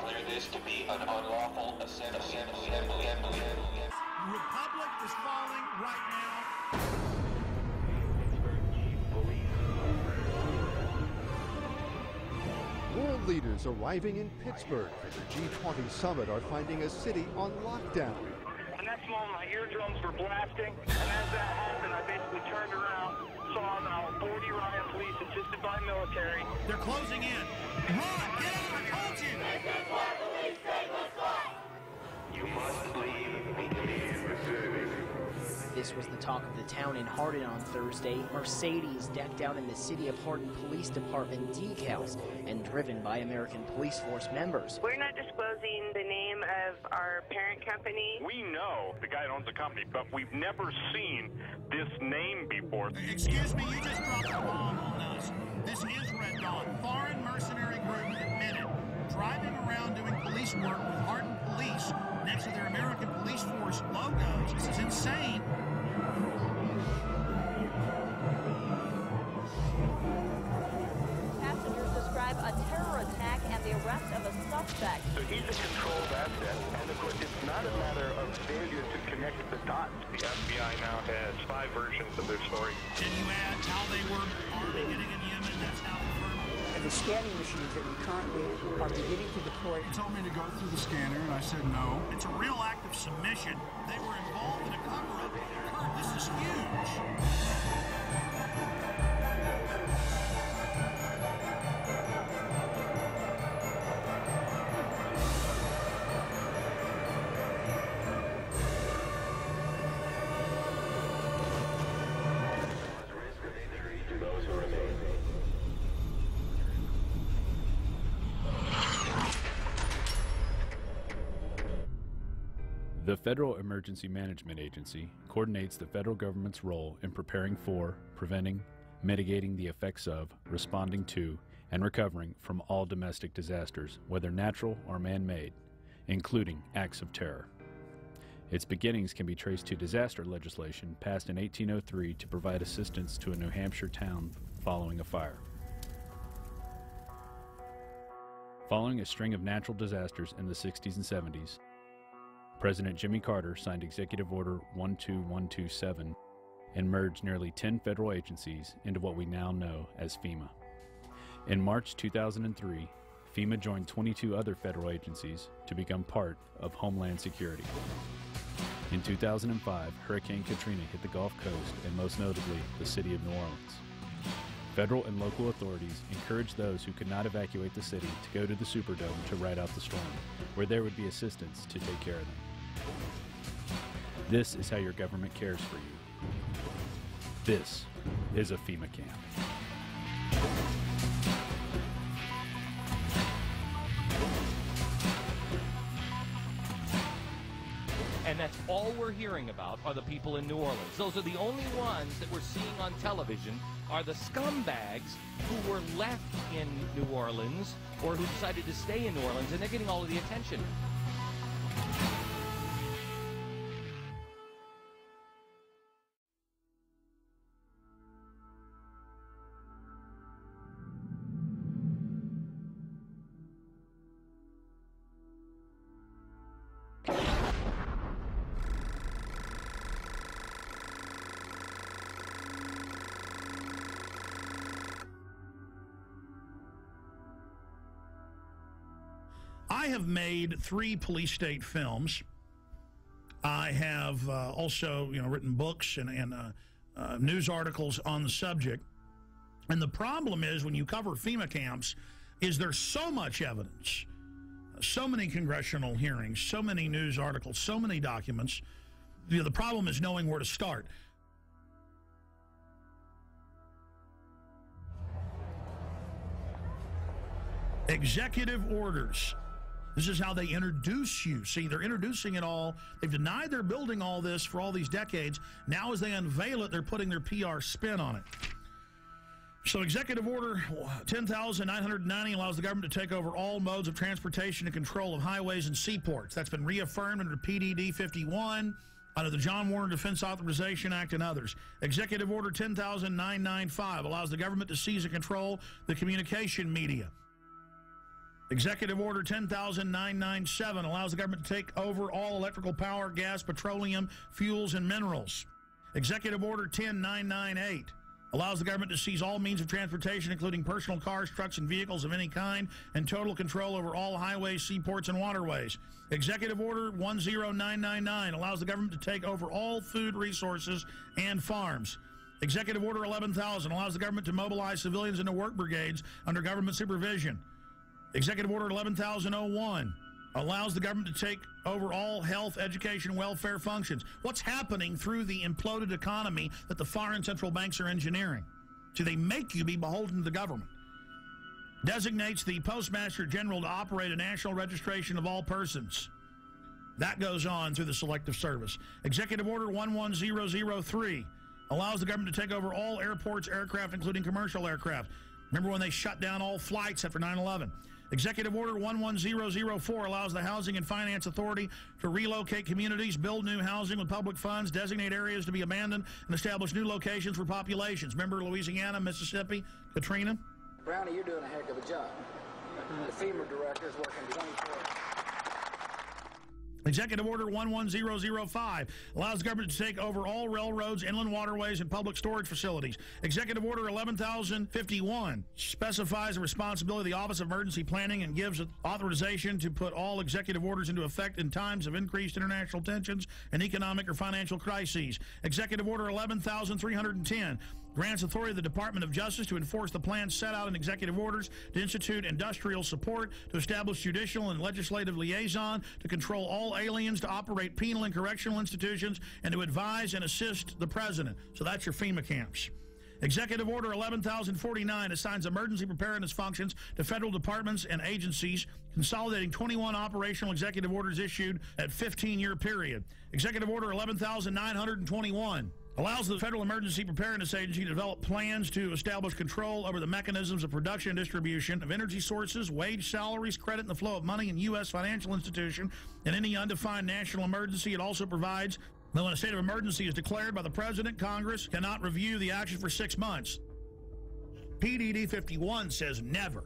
declare this to be an unlawful assembly. Republic is falling right now. World leaders arriving in Pittsburgh for the G20 summit are finding a city on lockdown. The next moment, my eardrums were blasting, and as that happened, I basically turned around, saw now 40 riot police assisted by military. They're closing in. Run! Get out! I told you! This is why police take us life! You must leave immediately. This was the talk of the town in Hardin on Thursday. Mercedes decked out in the City of Hardin Police Department decals and driven by American Police Force members. We're not disclosing the name of our parent company. We know the guy that owns the company, but we've never seen this name before. Excuse me, you just dropped a bomb on us. This is Red Dawn. Foreign mercenary group admitted driving around doing police work with Hardin Police next to their American Police Force logos. This is insane. Passengers describe a terror attack and the arrest of a suspect. So he's a controlled asset, and of course it's not a matter of failure to connect the dots. The FBI now has 5 versions of their story. Can you add how they were already getting in Yemen? That's now confirmed. The scanning machines that we currently are beginning to deploy. He told me to go through the scanner, and I said no. It's a real act of submission. They were involved in a cover-up. Kurt, this is huge. The Federal Emergency Management Agency coordinates the federal government's role in preparing for, preventing, mitigating the effects of, responding to, and recovering from all domestic disasters, whether natural or man-made, including acts of terror. Its beginnings can be traced to disaster legislation passed in 1803 to provide assistance to a New Hampshire town following a fire. Following a string of natural disasters in the 60s and 70s, President Jimmy Carter signed Executive Order 12127 and merged nearly 10 federal agencies into what we now know as FEMA. In March 2003, FEMA joined 22 other federal agencies to become part of Homeland Security. In 2005, Hurricane Katrina hit the Gulf Coast and most notably the city of New Orleans. Federal and local authorities encouraged those who could not evacuate the city to go to the Superdome to ride out the storm, where there would be assistance to take care of them. This is how your government cares for you. This is a FEMA camp. And that's all we're hearing about are the people in New Orleans. Those are the only ones that we're seeing on television are the scumbags who were left in New Orleans or who decided to stay in New Orleans, and they're getting all of the attention. I have made 3 police state films. I have also, written books and news articles on the subject. And the problem is when you cover FEMA camps is there's so much evidence, so many congressional hearings, so many news articles, so many documents. The problem is knowing where to start. Executive orders. This is how they introduce you. See, they're introducing it all. They've denied they're building all this for all these decades. Now as they unveil it, they're putting their PR spin on it. So Executive Order 10,990 allows the government to take over all modes of transportation and control of highways and seaports. That's been reaffirmed under PDD 51, under the John Warner Defense Authorization Act and others. Executive Order 10,995 allows the government to seize and control the communication media. Executive Order 10,997 allows the government to take over all electrical power, gas, petroleum, fuels, and minerals. Executive Order 10998 allows the government to seize all means of transportation, including personal cars, trucks, and vehicles of any kind, and total control over all highways, seaports, and waterways. Executive Order 10999 allows the government to take over all food resources and farms. Executive Order 11,000 allows the government to mobilize civilians into work brigades under government supervision. Executive Order 11,001 allows the government to take over all health, education, and welfare functions. What's happening through the imploded economy that the foreign central banks are engineering? So they make you be beholden to the government. Designates the Postmaster General to operate a national registration of all persons. That goes on through the Selective Service. Executive Order 11003 allows the government to take over all airports, aircraft, including commercial aircraft. Remember when they shut down all flights after 9/11? Executive Order 11004 allows the Housing and Finance Authority to relocate communities, build new housing with public funds, designate areas to be abandoned, and establish new locations for populations. Remember Louisiana, Mississippi, Katrina? Brownie, you're doing a heck of a job. The FEMA director is working 24 hours. Executive Order 11005 allows the government to take over all railroads, inland waterways, and public storage facilities. Executive Order 11,051 specifies the responsibility of the Office of Emergency Planning and gives authorization to put all executive orders into effect in times of increased international tensions and economic or financial crises. Executive Order 11,310 grants authority to the Department of Justice to enforce the plans set out in executive orders, to institute industrial support, to establish judicial and legislative liaison, to control all aliens, to operate penal and correctional institutions, and to advise and assist the president. So that's your FEMA camps. Executive Order 11,049 assigns emergency preparedness functions to federal departments and agencies, consolidating 21 operational executive orders issued at 15-year period. Executive Order 11,921 allows the Federal Emergency Preparedness Agency to develop plans to establish control over the mechanisms of production and distribution of energy sources, wage, salaries, credit, and the flow of money in U.S. financial institution in any undefined national emergency. It also provides that when a state of emergency is declared by the President, Congress cannot review the action for 6 months. PDD 51 says never.